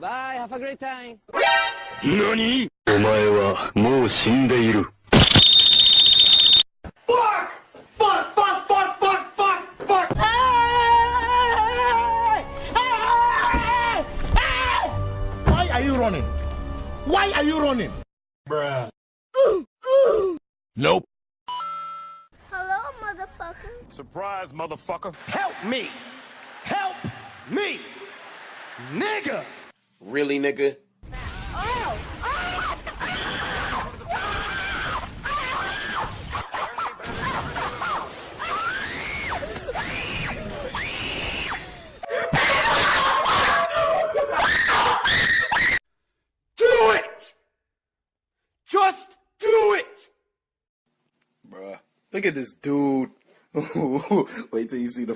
Bye, have a great time. 何？お前はもう死んでいる。Fuck! Fuck! Fuck! Fuck! Fuck! Fuck! Fuck! Why are you running? Why are you running? Bruh. Nope. Hello, motherfucker. Surprise, motherfucker. Help me! Help me! Nigga! Really, nigga? Oh! Do it! Just do it! Bruh. Look at this dude. Wait till you see the...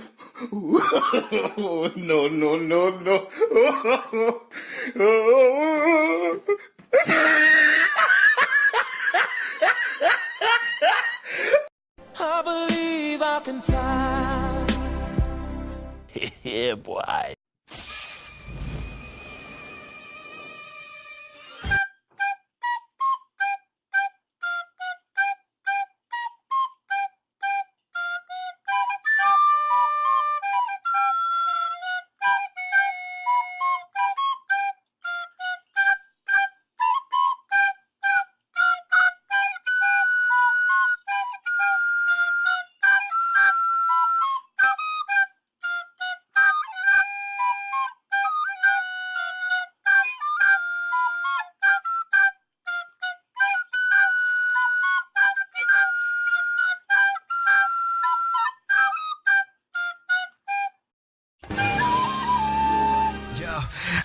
No, no, no, no. I believe I can fly. Yeah, boy.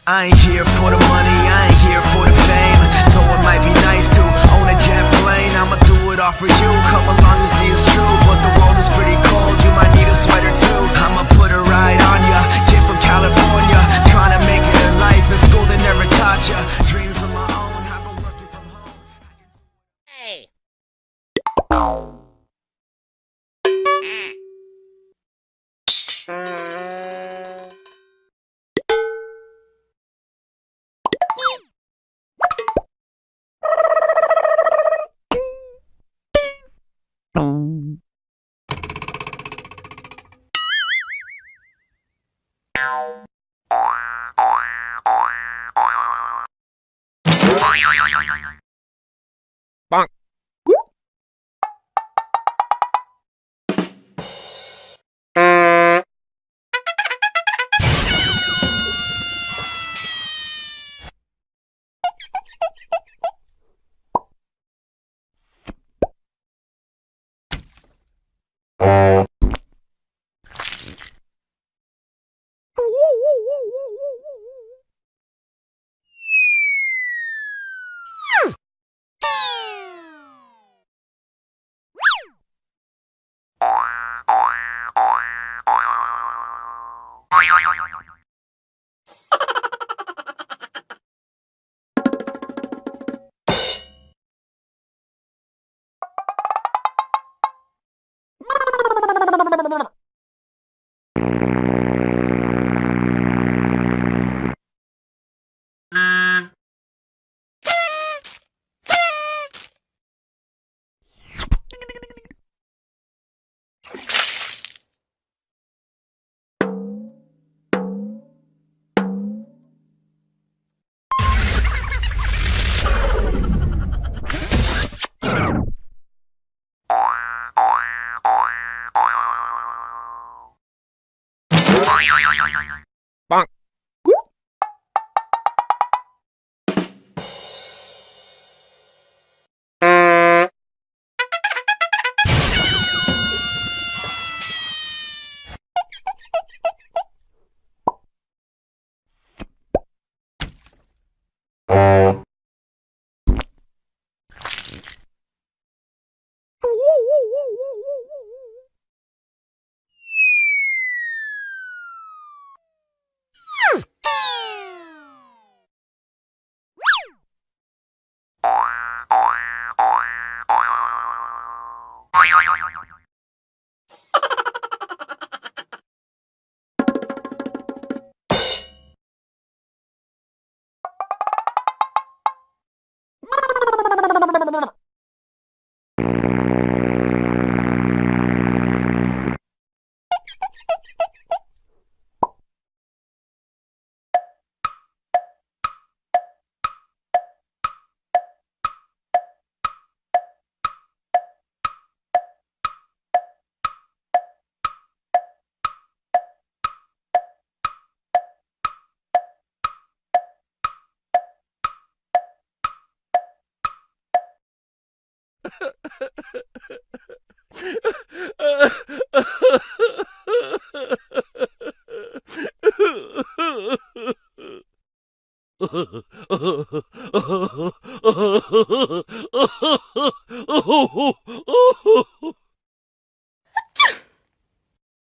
I ain't here for the money, I ain't here for the fame. Though it might be nice to own a jet plane, I'ma do it all for you. Come along and see it's true, but the world is pretty cold. You might need a sweater too. I'ma put a ride on ya. Kid from California, trying to make it in life. In school they never taught ya. Dreams of my own, I've been working from home. Hey!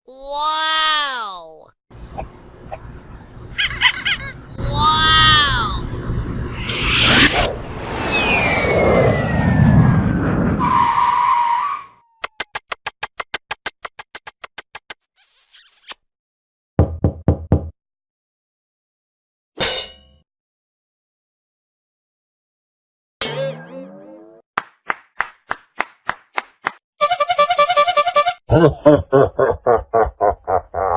Wow! Wow! Ha ha ha ha ha ha ha.